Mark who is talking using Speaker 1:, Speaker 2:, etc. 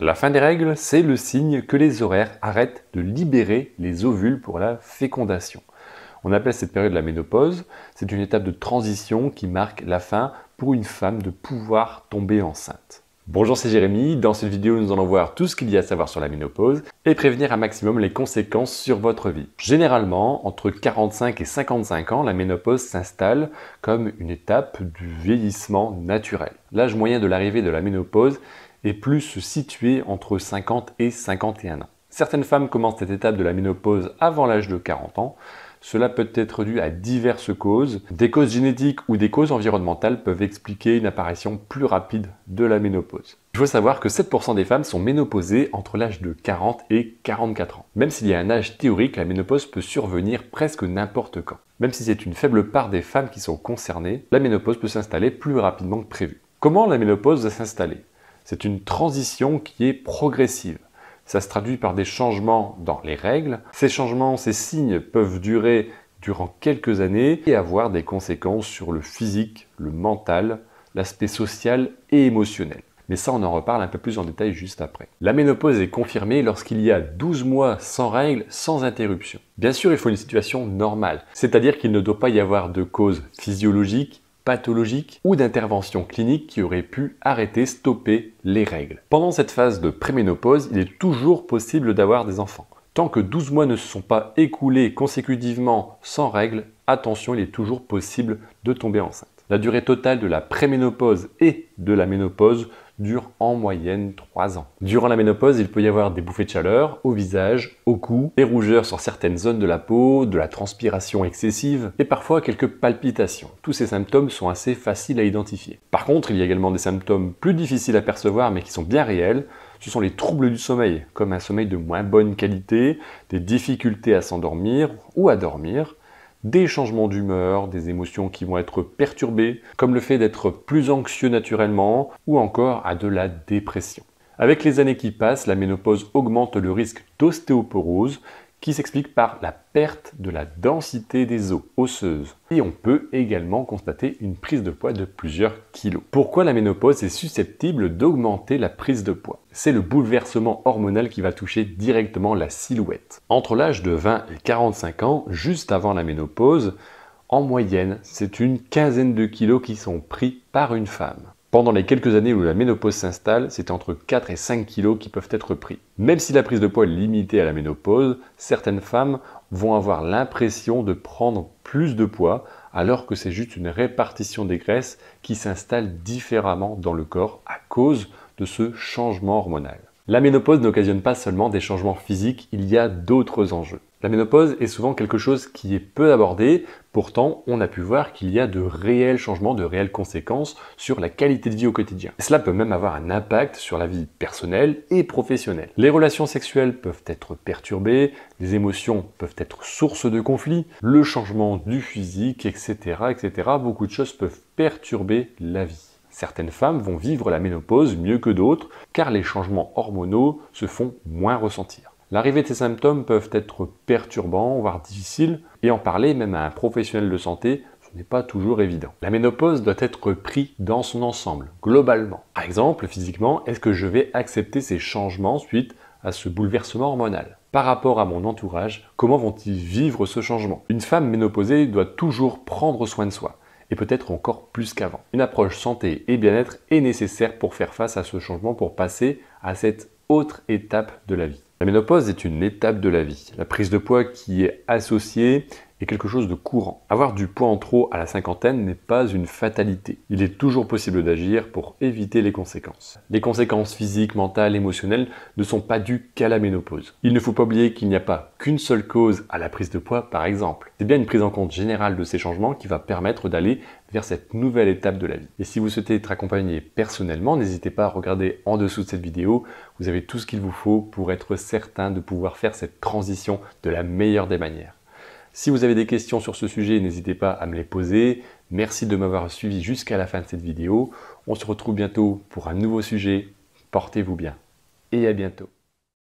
Speaker 1: La fin des règles, c'est le signe que les ovaires arrêtent de libérer les ovules pour la fécondation. On appelle cette période la ménopause. C'est une étape de transition qui marque la fin pour une femme de pouvoir tomber enceinte. Bonjour, c'est Jérémy. Dans cette vidéo, nous allons voir tout ce qu'il y a à savoir sur la ménopause et prévenir un maximum les conséquences sur votre vie. Généralement, entre 45 et 55 ans, la ménopause s'installe comme une étape du vieillissement naturel. L'âge moyen de l'arrivée de la ménopause est plus situé entre 50 et 51 ans. Certaines femmes commencent cette étape de la ménopause avant l'âge de 40 ans. Cela peut être dû à diverses causes. Des causes génétiques ou des causes environnementales peuvent expliquer une apparition plus rapide de la ménopause. Il faut savoir que 7% des femmes sont ménopausées entre l'âge de 40 et 44 ans. Même s'il y a un âge théorique, la ménopause peut survenir presque n'importe quand. Même si c'est une faible part des femmes qui sont concernées, la ménopause peut s'installer plus rapidement que prévu. Comment la ménopause va s'installer ? C'est une transition qui est progressive. Ça se traduit par des changements dans les règles. Ces changements, ces signes peuvent durer durant quelques années et avoir des conséquences sur le physique, le mental, l'aspect social et émotionnel. Mais ça, on en reparle un peu plus en détail juste après. La ménopause est confirmée lorsqu'il y a 12 mois sans règles, sans interruption. Bien sûr, il faut une situation normale, c'est-à-dire qu'il ne doit pas y avoir de cause physiologique, pathologique ou d'intervention clinique qui aurait pu arrêter, stopper les règles. Pendant cette phase de préménopause, il est toujours possible d'avoir des enfants. Tant que 12 mois ne se sont pas écoulés consécutivement sans règles, attention, il est toujours possible de tomber enceinte. La durée totale de la préménopause et de la ménopause dure en moyenne 3 ans. Durant la ménopause, il peut y avoir des bouffées de chaleur au visage, au cou, des rougeurs sur certaines zones de la peau, de la transpiration excessive et parfois quelques palpitations. Tous ces symptômes sont assez faciles à identifier. Par contre, il y a également des symptômes plus difficiles à percevoir mais qui sont bien réels. Ce sont les troubles du sommeil, comme un sommeil de moins bonne qualité, des difficultés à s'endormir ou à dormir, des changements d'humeur, des émotions qui vont être perturbées, comme le fait d'être plus anxieux naturellement ou encore à de la dépression. Avec les années qui passent, la ménopause augmente le risque d'ostéoporose qui s'explique par la perte de la densité des os osseuses. Et on peut également constater une prise de poids de plusieurs kilos. Pourquoi la ménopause est susceptible d'augmenter la prise de poids ? C'est le bouleversement hormonal qui va toucher directement la silhouette. Entre l'âge de 20 et 45 ans, juste avant la ménopause, en moyenne, c'est une quinzaine de kilos qui sont pris par une femme. Pendant les quelques années où la ménopause s'installe, c'est entre 4 et 5 kilos qui peuvent être pris. Même si la prise de poids est limitée à la ménopause, certaines femmes vont avoir l'impression de prendre plus de poids alors que c'est juste une répartition des graisses qui s'installe différemment dans le corps à cause de ce changement hormonal. La ménopause n'occasionne pas seulement des changements physiques, il y a d'autres enjeux. La ménopause est souvent quelque chose qui est peu abordé, pourtant on a pu voir qu'il y a de réels changements, de réelles conséquences sur la qualité de vie au quotidien. Et cela peut même avoir un impact sur la vie personnelle et professionnelle. Les relations sexuelles peuvent être perturbées, les émotions peuvent être source de conflits, le changement du physique, etc., etc. Beaucoup de choses peuvent perturber la vie. Certaines femmes vont vivre la ménopause mieux que d'autres car les changements hormonaux se font moins ressentir. L'arrivée de ces symptômes peuvent être perturbants, voire difficiles, et en parler même à un professionnel de santé, ce n'est pas toujours évident. La ménopause doit être prise dans son ensemble, globalement. Par exemple, physiquement, est-ce que je vais accepter ces changements suite à ce bouleversement hormonal ? Par rapport à mon entourage, comment vont-ils vivre ce changement ? Une femme ménopausée doit toujours prendre soin de soi, et peut-être encore plus qu'avant. Une approche santé et bien-être est nécessaire pour faire face à ce changement, pour passer à cette autre étape de la vie. La ménopause est une étape de la vie. La prise de poids qui est associée est quelque chose de courant. Avoir du poids en trop à la cinquantaine n'est pas une fatalité. Il est toujours possible d'agir pour éviter les conséquences. Les conséquences physiques, mentales, émotionnelles ne sont pas dues qu'à la ménopause. Il ne faut pas oublier qu'il n'y a pas qu'une seule cause à la prise de poids, par exemple. C'est bien une prise en compte générale de ces changements qui va permettre d'aller vers cette nouvelle étape de la vie. Et si vous souhaitez être accompagné personnellement, n'hésitez pas à regarder en dessous de cette vidéo. Vous avez tout ce qu'il vous faut pour être certain de pouvoir faire cette transition de la meilleure des manières. Si vous avez des questions sur ce sujet, n'hésitez pas à me les poser. Merci de m'avoir suivi jusqu'à la fin de cette vidéo. On se retrouve bientôt pour un nouveau sujet. Portez-vous bien et à bientôt.